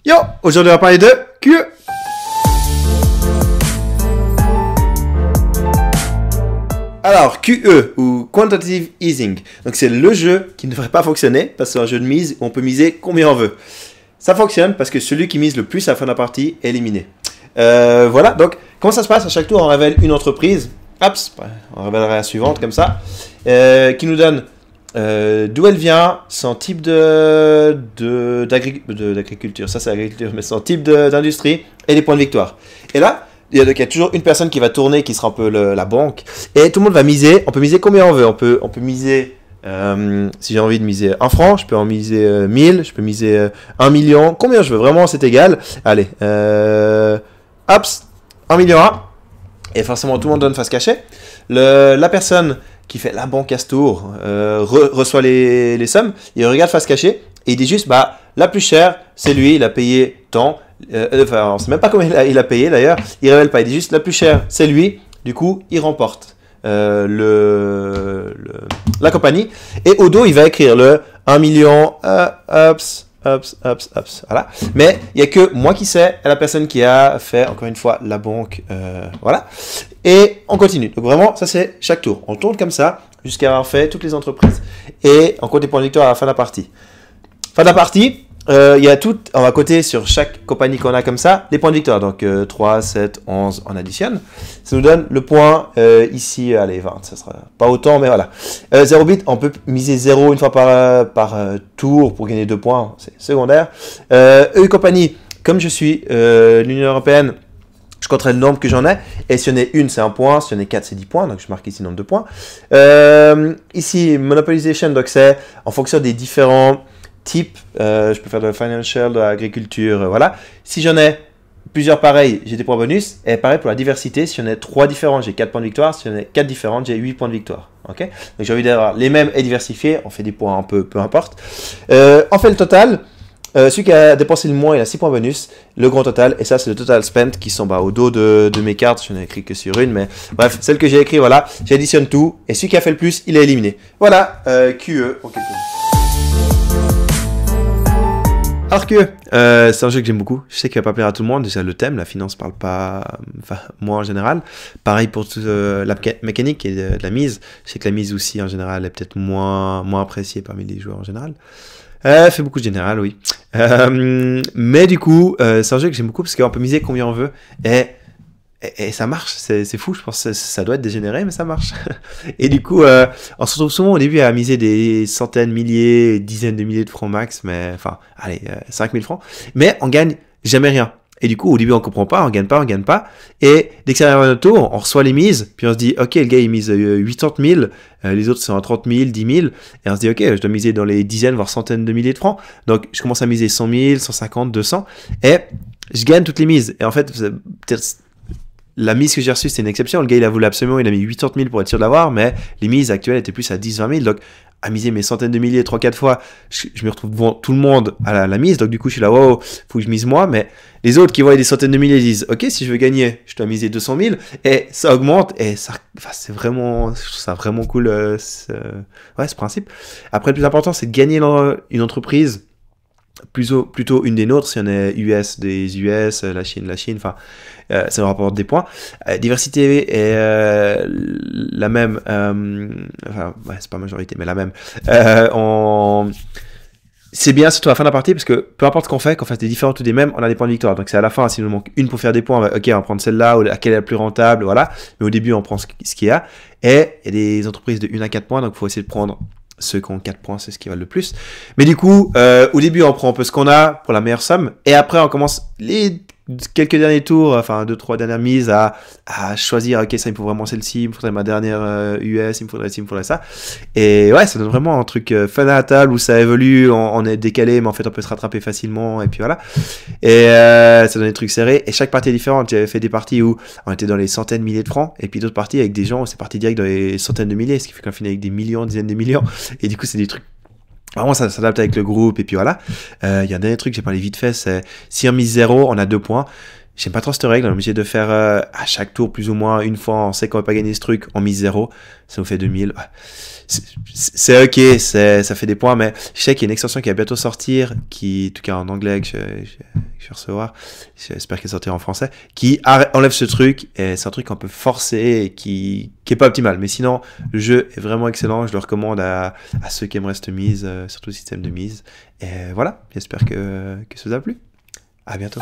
Yo, aujourd'hui on va parler de QE. Alors, QE ou Quantitative Easing, donc c'est le jeu qui ne devrait pas fonctionner parce que c'est un jeu de mise où on peut miser combien on veut. Ça fonctionne parce que celui qui mise le plus à la fin de la partie est éliminé. Voilà, donc comment ça se passe? À chaque tour on révèle une entreprise, hop, on révélera la suivante comme ça, qui nous donne d'où elle vient, son type d'agriculture, ça c'est l'agriculture, mais son type d'industrie et les points de victoire. Et là, il y a toujours une personne qui va tourner, qui sera un peu la banque, et tout le monde va miser. On peut miser combien on veut. On peut miser, si j'ai envie de miser 1 franc, je peux en miser 1000, je peux miser 1 million, combien je veux, vraiment c'est égal. Allez, hop, 1 million 1, et forcément tout le monde donne face cachée. La personne qui fait la banque à ce tour reçoit les sommes, il regarde face cachée, et il dit juste, bah, la plus chère, c'est lui, il a payé tant. Enfin, on ne sait même pas combien il a payé d'ailleurs, il ne révèle pas, il dit juste la plus chère, c'est lui, du coup, il remporte la compagnie. Et au dos, il va écrire le 1 million, voilà. Mais il n'y a que moi qui sais, et la personne qui a fait, encore une fois, la banque, voilà. Et on continue. Donc vraiment, ça c'est chaque tour. On tourne comme ça, jusqu'à avoir fait toutes les entreprises. Et on compte les points de victoire à la fin de la partie. Fin de la partie, il y a tout, on va coter sur chaque compagnie qu'on a comme ça, les points de victoire. Donc 3, 7, 11, on additionne. Ça nous donne le point ici, allez, 20, ça sera pas autant, mais voilà. 0 bit, on peut miser 0 une fois par tour pour gagner 2 points, c'est secondaire. Compagnie, comme je suis l'Union Européenne, je compterai le nombre que j'en ai, et si on est une, c'est 1 point, si on est 4, c'est 10 points, donc je marque ici le nombre de points. Ici, Monopolization, donc c'est en fonction des différents type, je peux faire de la financial, de l'agriculture, voilà. Si j'en ai plusieurs pareils, j'ai des points bonus. Et pareil pour la diversité, si j'en ai 3 différents, j'ai 4 points de victoire. Si j'en ai 4 différentes, j'ai 8 points de victoire. Okay, donc j'ai envie d'avoir les mêmes et diversifiés. On fait des points un peu importe. On fait le total. Celui qui a dépensé le moins, il a 6 points bonus. Le grand total, et ça c'est le total spent qui sont au dos de mes cartes. Je n'ai écrit que sur une, mais bref, celle que j'ai écrit, voilà. J'additionne tout. Et celui qui a fait le plus, il est éliminé. Voilà, QE en quelques mots. Alors que c'est un jeu que j'aime beaucoup. Je sais qu'il va pas plaire à tout le monde. Déjà le thème, la finance parle pas, enfin moi en général. Pareil pour toute la mécanique et de la mise. Je sais que la mise aussi en général est peut-être moins appréciée parmi les joueurs en général. Fait beaucoup de général, oui. Mais du coup, c'est un jeu que j'aime beaucoup parce qu'on peut miser combien on veut. Et ça marche, c'est fou, je pense que ça doit être dégénéré, mais ça marche. Et du coup, on se retrouve souvent au début à miser des centaines, milliers, dizaines de milliers de francs max, mais enfin, allez, 5000 francs. Mais on gagne jamais rien. Et du coup, au début, on comprend pas, on gagne pas. Et dès que ça arrive à notre tour, on reçoit les mises, puis on se dit, ok, le gars, il mise 80 000, les autres sont à 30 000, 10 000, et on se dit, ok, je dois miser dans les dizaines, voire centaines de milliers de francs. Donc, je commence à miser 100 000, 150, 200, et je gagne toutes les mises. Et en fait, peut-être la mise que j'ai reçue, c'est une exception. Le gars, il a voulu absolument, il a mis 80 000 pour être sûr de l'avoir, mais les mises actuelles étaient plus à 10, 20 000. Donc, à miser mes centaines de milliers 3-4 fois, je me retrouve devant tout le monde à la mise. Donc, du coup, je suis là, wow, faut que je mise moi. Mais les autres qui voient des centaines de milliers disent, ok, si je veux gagner, je dois miser 200 000. Et ça augmente. Et ça, enfin, c'est vraiment, je trouve ça vraiment cool, ce principe. Après, le plus important, c'est de gagner une entreprise. Plutôt une des nôtres, si on est US, des US, la Chine, enfin, ça nous rapporte des points. Diversité est la même, enfin, ouais, c'est pas majorité, mais la même. C'est bien, surtout à la fin de la partie, parce que peu importe ce qu'on fait, qu'on fasse des différentes ou des mêmes, on a des points de victoire. Donc c'est à la fin, s'il nous manque une pour faire des points, ok, on va prendre celle-là, ou laquelle est la plus rentable, voilà. Mais au début, on prend ce qu'il y a. Et il y a des entreprises de 1 à 4 points, donc il faut essayer de prendre ceux qui ont 4 points, c'est ce qui valent le plus. Mais du coup, au début, on prend un peu ce qu'on a pour la meilleure somme. Et après, on commence les quelques derniers tours, enfin 2-3 dernières mises à choisir, ok, ça, il me faut vraiment celle-ci, il me faudrait ma dernière US, il me faudrait ci, il me faudrait ça. Et ouais, ça donne vraiment un truc fun à la table où ça évolue, on est décalé, mais en fait, on peut se rattraper facilement. Et puis voilà. Et ça donne des trucs serrés. Et chaque partie est différente. J'avais fait des parties où on était dans les centaines, milliers de francs. Et puis d'autres parties avec des gens où c'est parti direct dans les centaines de milliers. Ce qui fait qu'on finit avec des millions, dizaines de millions. Et du coup, c'est des trucs. Vraiment, ça s'adapte avec le groupe, et puis voilà. Il y a un dernier truc, j'ai parlé vite fait, c'est si on mise 0, on a 2 points. J'aime pas trop cette règle, on est obligé de faire à chaque tour plus ou moins une fois, on sait qu'on va pas gagner ce truc, on mise 0, ça nous fait 2000. C'est ok, ça fait des points, mais je sais qu'il y a une extension qui va bientôt sortir, qui, en tout cas en anglais, que je vais recevoir, j'espère qu'elle sortira en français, qui enlève ce truc, et c'est un truc qu'on peut forcer et qui est pas optimal. Mais sinon, le jeu est vraiment excellent, je le recommande à ceux qui aimeraient cette mise, surtout le système de mise. Et voilà, j'espère que ça vous a plu. À bientôt.